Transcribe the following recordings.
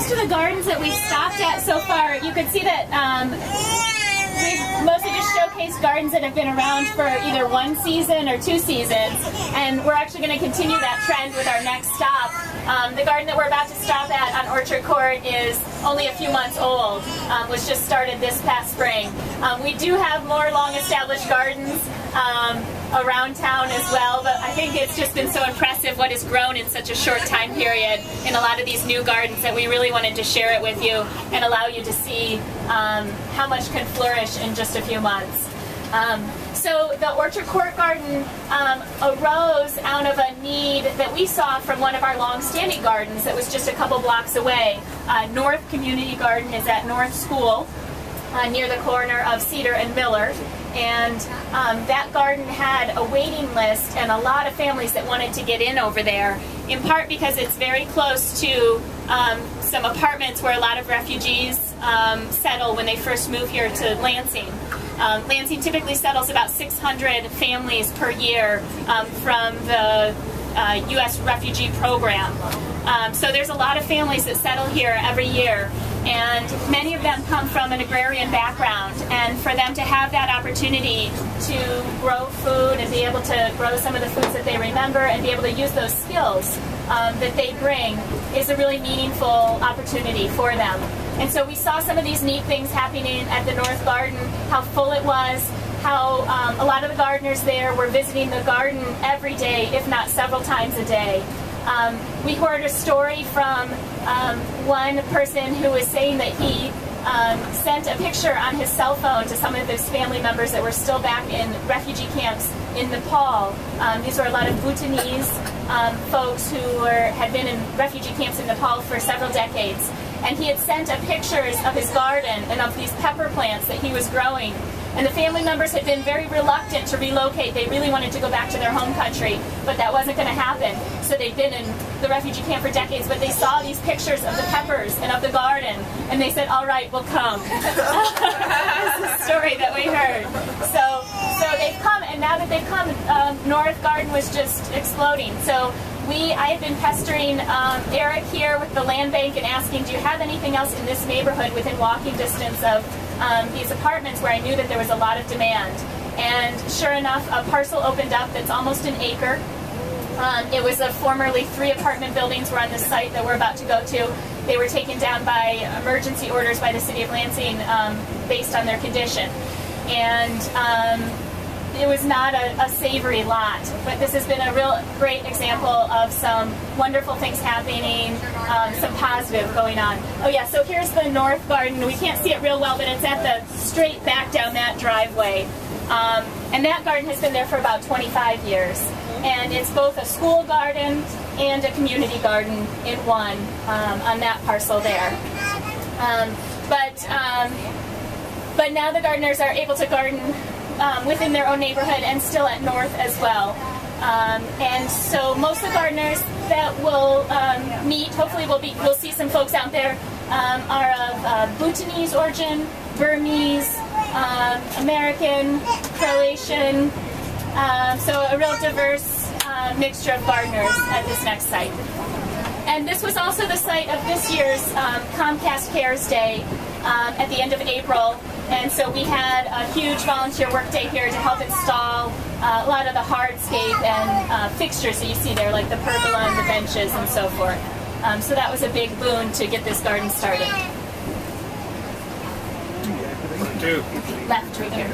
most of the gardens that we've stopped at so far, you can see that we've mostly just showcased gardens that have been around for either one season or 2 seasons, and we're actually going to continue that trend with our next stop. The garden that we're about to stop at on Orchard Court is only a few months old, was just started this past spring. We do have more long-established gardens around town as well, but I think it's just been so impressive what has grown in such a short time period in a lot of these new gardens that we really wanted to share it with you and allow you to see how much can flourish in just a few months. So the Orchard Court Garden arose out of a need that we saw from one of our long-standing gardens that was just a couple blocks away. North Community Garden is at North School near the corner of Cedar and Miller. And that garden had a waiting list and a lot of families that wanted to get in over there, in part because it's very close to some apartments where a lot of refugees settle when they first move here to Lansing. Lansing typically settles about 600 families per year from the U.S. refugee program. So there's a lot of families that settle here every year, and many of them come from an agrarian background, and for them to have that opportunity to grow food and be able to grow some of the foods that they remember and be able to use those skills that they bring is a really meaningful opportunity for them. And so we saw some of these neat things happening at the North Garden, how full it was, how a lot of the gardeners there were visiting the garden every day, if not several times a day. We heard a story from one person who was saying that he sent a picture on his cell phone to some of his family members that were still back in refugee camps in Nepal. These were a lot of Bhutanese folks who had been in refugee camps in Nepal for several decades. And he had sent pictures of his garden and of these pepper plants that he was growing. And the family members had been very reluctant to relocate. They really wanted to go back to their home country, but that wasn't going to happen. So they'd been in the refugee camp for decades, but they saw these pictures of the peppers and of the garden, and they said, all right, we'll come. That's the story that we heard. So they've come, and now that they've come, North Garden was just exploding. So I had been pestering Eric here with the land bank and asking, do you have anything else in this neighborhood within walking distance of these apartments where I knew that there was a lot of demand? And sure enough, a parcel opened up that's almost an acre. It was formerly 3 apartment buildings were on this site that we're about to go to. They were taken down by emergency orders by the city of Lansing based on their condition. And it was not a savory lot, but this has been a real great example of some wonderful things happening, some positive going on. Oh yeah, so here's the North Garden. We can't see it real well, but it's at the straight back down that driveway. And that garden has been there for about 25 years. And it's both a school garden and a community garden in one on that parcel there. But now the gardeners are able to garden within their own neighborhood and still at North as well. And so most of the gardeners that will meet, hopefully we'll see some folks out there, are of Bhutanese origin, Burmese, American, Croatian, so a real diverse mixture of gardeners at this next site. And this was also the site of this year's Comcast Cares Day at the end of April. And so we had a huge volunteer work day here to help install a lot of the hardscape and fixtures that you see there, like the pergola and the benches and so forth. So that was a big boon to get this garden started. Left right here.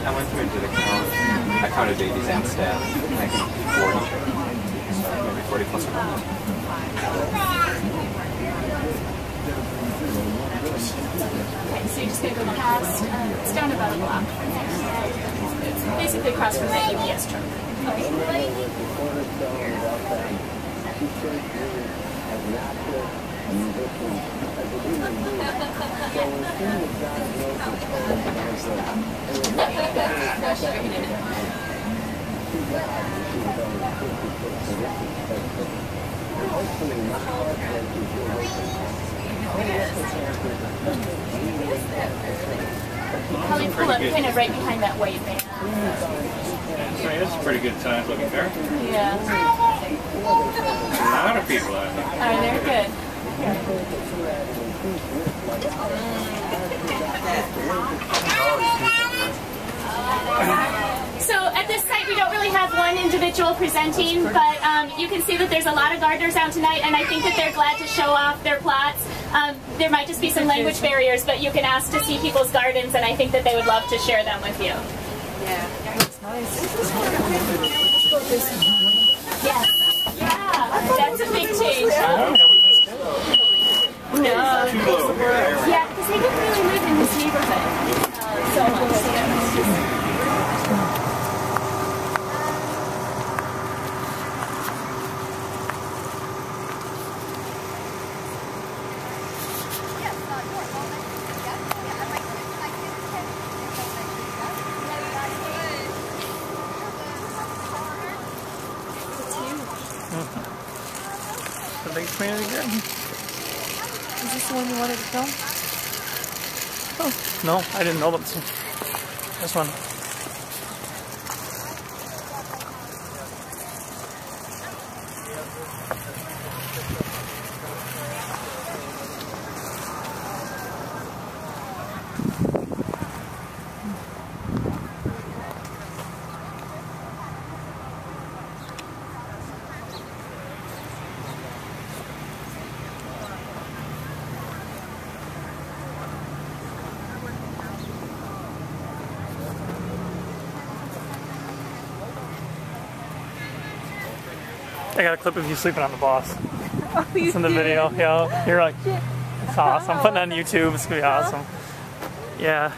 I went through and did a count. I counted babies and staff. I think 40. So maybe 40 plus or minus. Okay, so you're just going to go past, it's down about a block from there. It's basically across from the ABS truck. Probably pull up kind of right behind that white van. It's a pretty good size looking car. Yeah. A lot of people out there. Oh, they're good. So at this site we don't really have one individual presenting, but you can see that there's a lot of gardeners out tonight, and I think that they're glad to show off their plots. There might just be some language barriers, but you can ask to see people's gardens, and I think that they would love to share them with you. Yeah, that's nice. Yes. Yeah, that's a big change. Huh? No. Yeah, because they didn't really live in this neighborhood so much. The big community garden. Is this the one you wanted to film? Oh, no, I didn't know that. This one. I got a clip of you sleeping on the boss. Oh, It's in the video. Yeah, you're like, it's awesome. I'm putting it on YouTube. It's gonna be awesome. Yeah.